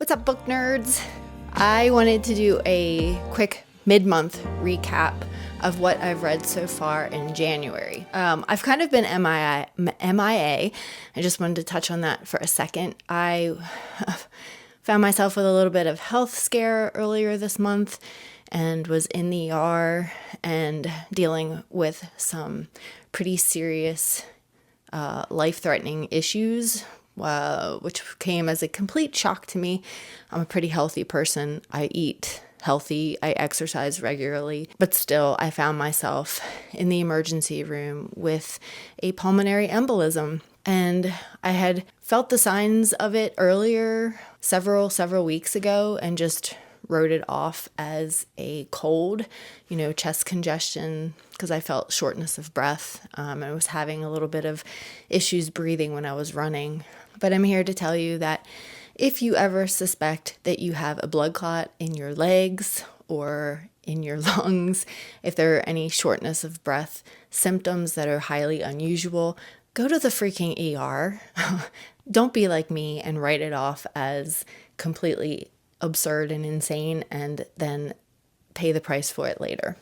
What's up, book nerds? I wanted to do a quick mid-month recap of what I've read so far in January. I've kind of been MIA. I just wanted to touch on that for a second. I found myself with a little bit of health scare earlier this month and was in the ER and dealing with some pretty serious life-threatening issues, which came as a complete shock to me. I'm a pretty healthy person. I eat healthy, I exercise regularly, but still I found myself in the emergency room with a pulmonary embolism. And I had felt the signs of it earlier, several weeks ago, and just wrote it off as a cold, chest congestion, because I felt shortness of breath. I was having a little bit of issues breathing when I was running. But I'm here to tell you that if you ever suspect that you have a blood clot in your legs or in your lungs, if there are any shortness of breath symptoms that are highly unusual, go to the freaking ER. Don't be like me and write it off as completely absurd and insane and then pay the price for it later.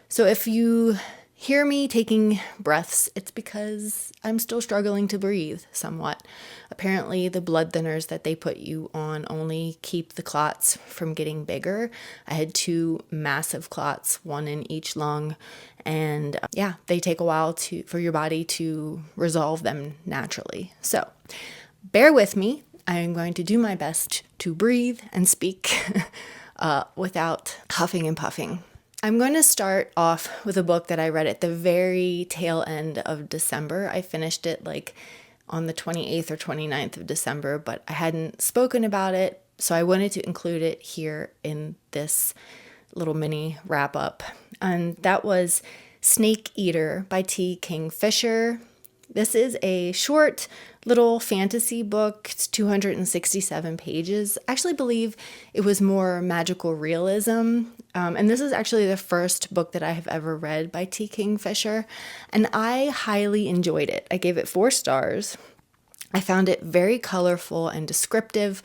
So if you hear me taking breaths, it's because I'm still struggling to breathe somewhat. Apparently, the blood thinners that they put you on only keep the clots from getting bigger. I had 2 massive clots, one in each lung, and they take a while for your body to resolve them naturally. So, bear with me. I am going to do my best to breathe and speak without huffing and puffing. I'm going to start off with a book that I read at the very tail end of December. I finished it on the 28th or 29th of December, but I hadn't spoken about it, so I wanted to include it here in this little mini wrap-up. And that was Snake Eater by T. Kingfisher. This is a short little fantasy book. It's 267 pages. I actually believe it was more magical realism. And this is actually the first book that I have ever read by T. Kingfisher. And I highly enjoyed it. I gave it 4 stars. I found it very colorful and descriptive.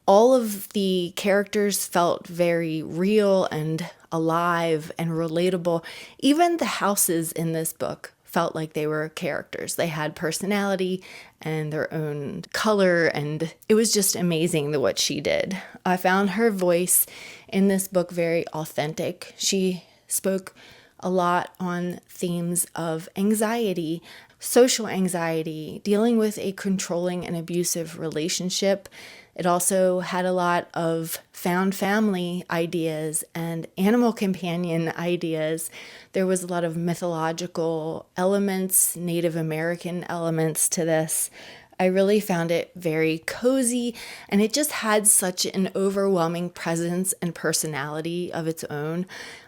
All of the characters felt very real and alive and relatable. Even the houses in this book felt like they were characters. They had personality and their own color, and it was just amazing what she did. I found her voice in this book very authentic. She spoke a lot on themes of anxiety, social anxiety, dealing with a controlling and abusive relationship. It also had a lot of found family ideas and animal companion ideas. There was a lot of mythological elements, Native American elements to this. I really found it very cozy, and it just had such an overwhelming presence and personality of its own.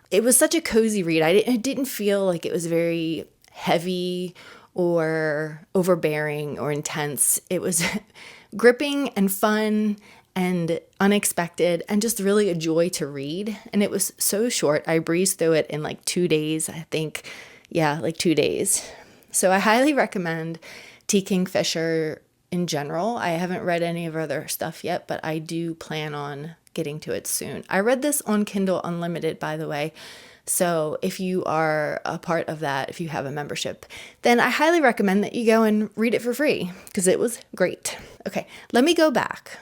It was such a cozy read. It didn't feel like it was very heavy or overbearing or intense. It was gripping and fun and unexpected and just really a joy to read. And it was so short. I breezed through it in 2 days, I think. 2 days. So I highly recommend T. Kingfisher in general. I haven't read any of her other stuff yet, but I do plan on getting to it soon. I read this on Kindle Unlimited, by the way. So if you are a part of that, if you have a membership, then I highly recommend that you go and read it for free because it was great. Okay, let me go back.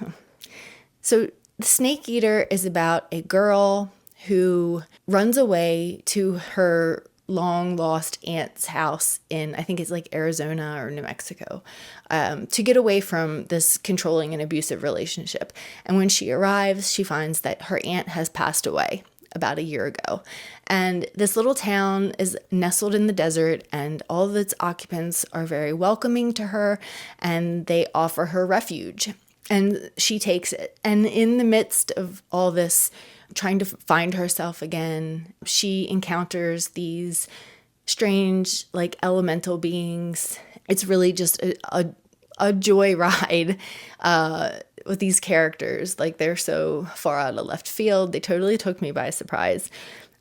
So The Snake Eater is about a girl who runs away to her long lost aunt's house in, I think it's Arizona or New Mexico, to get away from this controlling and abusive relationship. And when she arrives, she finds that her aunt has passed away about a year ago. And this little town is nestled in the desert, and all of its occupants are very welcoming to her, and they offer her refuge. And she takes it. And in the midst of all this, trying to find herself again, she encounters these strange, elemental beings. It's really just a joy ride with these characters. They're so far out of left field. They totally took me by surprise.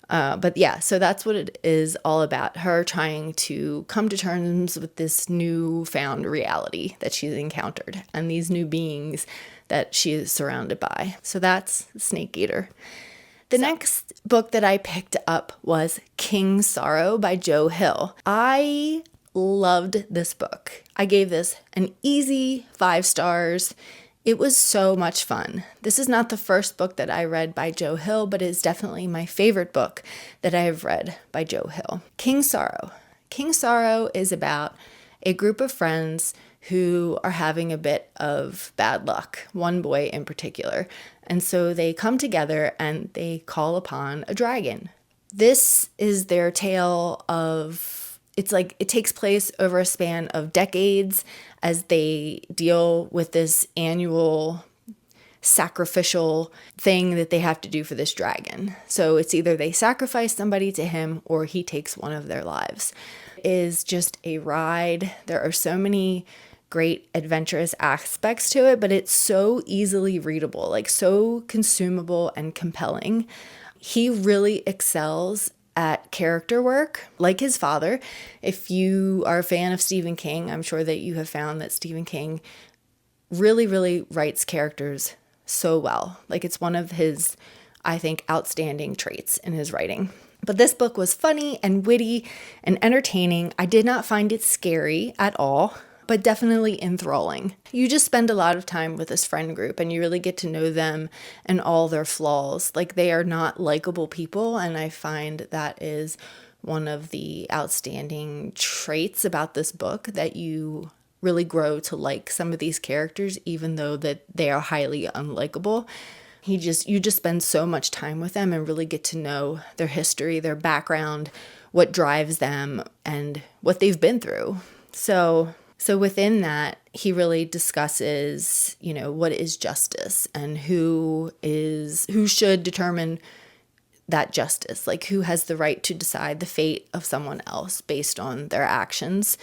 But yeah, so that's what it is all about. Her trying to come to terms with this newfound reality that she's encountered and these new beings that she is surrounded by. So that's Snake Eater. The next book that I picked up was King Sorrow by Joe Hill. I loved this book. I gave this an easy 5 stars. It was so much fun. This is not the first book that I read by Joe Hill, but it's definitely my favorite book that I have read by Joe Hill. King Sorrow. King Sorrow is about a group of friends who are having a bit of bad luck, one boy in particular. And so they come together and they call upon a dragon. This is their tale of, it's like it takes place over a span of decades as they deal with this annual sacrificial thing that they have to do for this dragon. So it's either they sacrifice somebody to him or he takes one of their lives. It is just a ride. There are so many great adventurous aspects to it, but it's so easily readable, like so consumable and compelling. He really excels at character work, like his father. If you are a fan of Stephen King, I'm sure that you have found that Stephen King really, really writes characters so well. Like it's one of his, I think, outstanding traits in his writing. But this book was funny and witty and entertaining. I did not find it scary at all, but definitely enthralling. You just spend a lot of time with this friend group and you really get to know them and all their flaws. Like they are not likable people, and I find that is one of the outstanding traits about this book, that you really grow to like some of these characters even though that they are highly unlikable. You just spend so much time with them and really get to know their history, their background, what drives them, and what they've been through. So within that, he really discusses, what is justice and who should determine that justice, like who has the right to decide the fate of someone else based on their actions.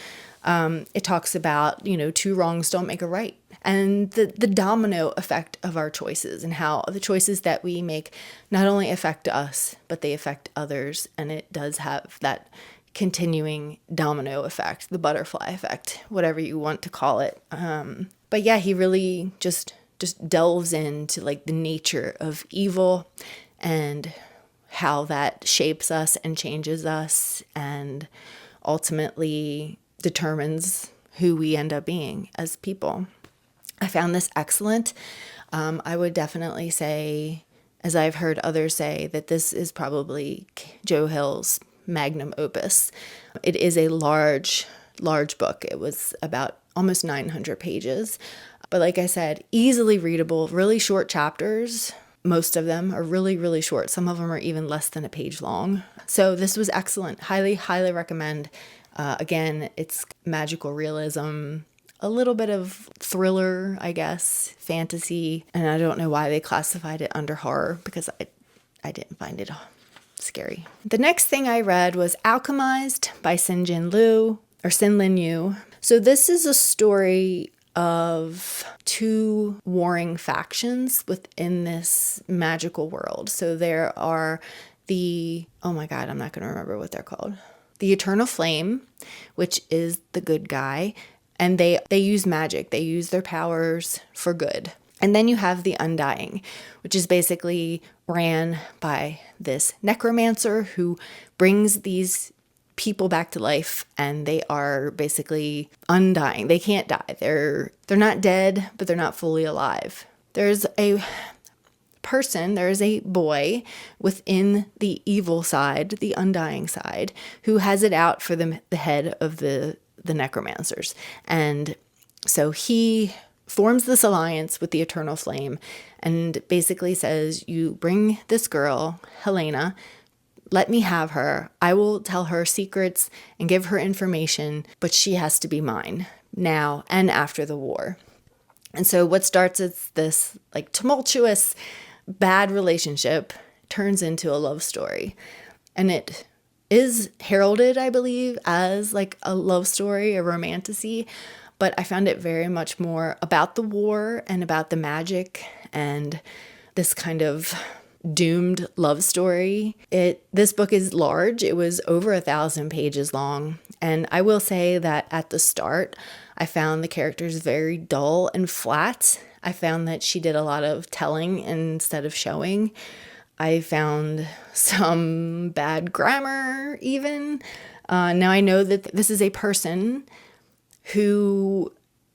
It talks about, 2 wrongs don't make a right, and the domino effect of our choices and how the choices that we make not only affect us, but they affect others. And it does have that continuing domino effect, the butterfly effect, whatever you want to call it. But yeah, he really just delves into like the nature of evil and how that shapes us and changes us and ultimately determines who we end up being as people. I found this excellent. I would definitely say, as I've heard others say, that this is probably Joe Hill's magnum opus. It is a large book. It was about almost 900 pages. But like I said, easily readable, really short chapters. Most of them are really, really short. Some of them are even less than a page long. So this was excellent. Highly, highly recommend. Again, it's magical realism, a little bit of thriller, I guess, fantasy. And I don't know why they classified it under horror, because I didn't find it scary. The next thing I read was Alchemized by Sin Lin Yu. So this is a story of 2 warring factions within this magical world. So there are I'm not going to remember what they're called. The Eternal Flame, which is the good guy, and they use magic. They use their powers for good. And then you have the Undying, which is basically ran by this necromancer who brings these people back to life, and they are basically undying. They can't die. They're not dead, but they're not fully alive. There's a boy within the evil side, the undying side, who has it out for the head of the necromancers. And so he forms this alliance with the Eternal Flame and basically says, you bring this girl, Helena, let me have her. I will tell her secrets and give her information, but she has to be mine now and after the war. And so what starts as this like tumultuous, bad relationship turns into a love story. And it is heralded, I believe, as like a love story, a romantasy, but I found it very much more about the war and about the magic and this kind of doomed love story. This book is large. It was over 1,000 pages long. And I will say that at the start, I found the characters very dull and flat. I found that she did a lot of telling instead of showing. I found some bad grammar even. Now I know that this is a person who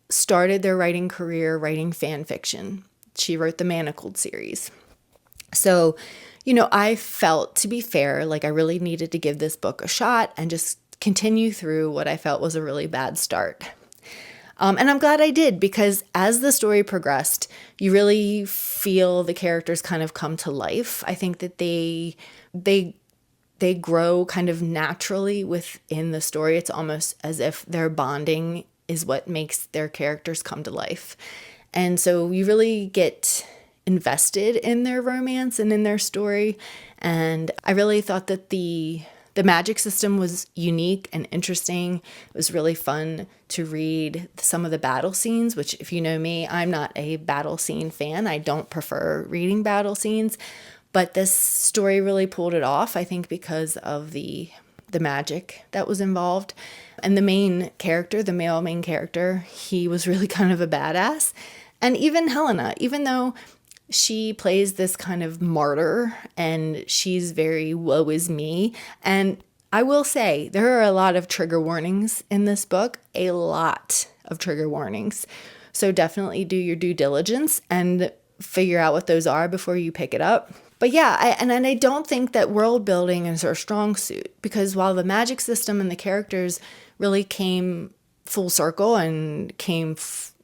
started their writing career writing fan fiction. She wrote the Manacled series. So, I felt, to be fair, like I really needed to give this book a shot and just continue through what I felt was a really bad start. And I'm glad I did, because as the story progressed, you really feel the characters kind of come to life. I think that they grow kind of naturally within the story. It's almost as if their bonding is what makes their characters come to life. And so you really get invested in their romance and in their story. And I really thought that the magic system was unique and interesting. It was really fun to read some of the battle scenes, which, if you know me, I'm not a battle scene fan. I don't prefer reading battle scenes, but this story really pulled it off, I think, because of the magic that was involved. And the main character, the male main character, he was really kind of a badass. And even Helena, even though she plays this kind of martyr and she's very woe is me. And I will say there are a lot of trigger warnings in this book, a lot of trigger warnings. So definitely do your due diligence and figure out what those are before you pick it up. But yeah, I don't think that world building is her strong suit, because while the magic system and the characters really came full circle and came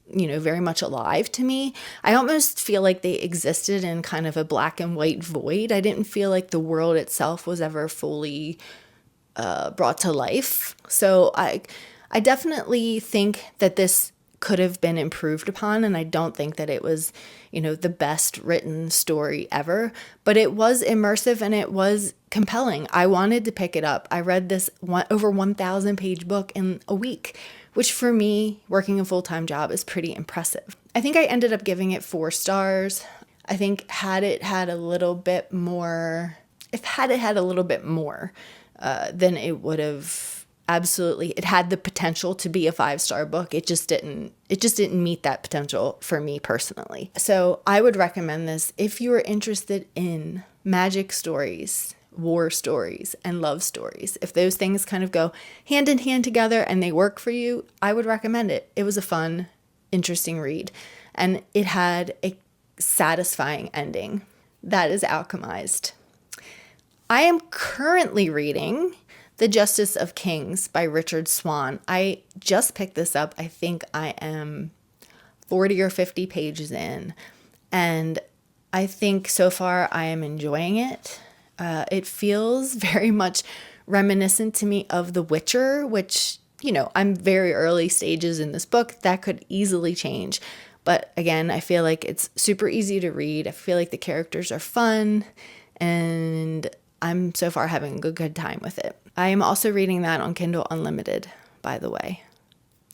very much alive to me, I almost feel like they existed in kind of a black and white void. I didn't feel like the world itself was ever fully brought to life. So I definitely think that this could have been improved upon, and I don't think that it was, the best written story ever, but it was immersive and it was compelling. I wanted to pick it up. I read this over 1,000 page book in a week, which for me, working a full-time job, is pretty impressive. I think I ended up giving it 4 stars. I think had it had a little bit more, then it would have absolutely, it had the potential to be a 5-star book. It just didn't meet that potential for me personally. So I would recommend this if you are interested in magic stories, war stories, and love stories. If those things kind of go hand in hand together and they work for you, I would recommend it. It was a fun, interesting read, and it had a satisfying ending that is alchemized. I am currently reading The Justice of Kings by Richard Swan. I just picked this up. I think I am 40 or 50 pages in, and I think so far I am enjoying it. It feels very much reminiscent to me of The Witcher, which, I'm very early stages in this book. That could easily change. But again, I feel like it's super easy to read. I feel like the characters are fun, and I'm so far having a good time with it. I am also reading that on Kindle Unlimited, by the way,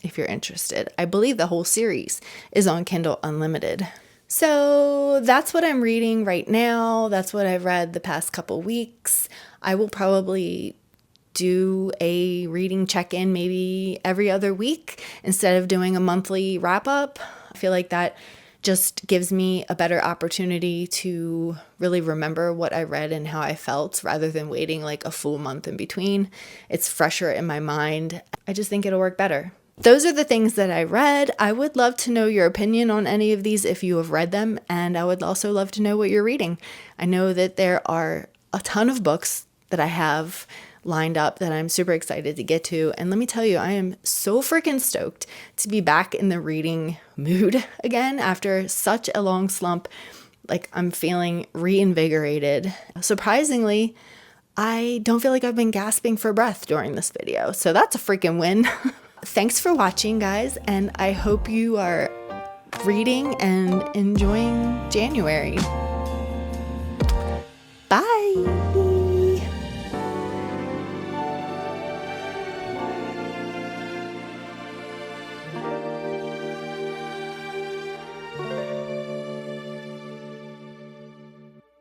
if you're interested. I believe the whole series is on Kindle Unlimited. So that's what I'm reading right now. That's what I've read the past couple weeks. I will probably do a reading check-in maybe every other week instead of doing a monthly wrap-up. I feel like that just gives me a better opportunity to really remember what I read and how I felt, rather than waiting like a full month in between. It's fresher in my mind. I just think it'll work better. Those are the things that I read. I would love to know your opinion on any of these if you have read them, and I would also love to know what you're reading. I know that there are a ton of books that I have lined up that I'm super excited to get to, and let me tell you, I am so freaking stoked to be back in the reading mood again after such a long slump. Like, I'm feeling reinvigorated. Surprisingly, I don't feel like I've been gasping for breath during this video, so that's a freaking win. Thanks for watching, guys, and I hope you are reading and enjoying January.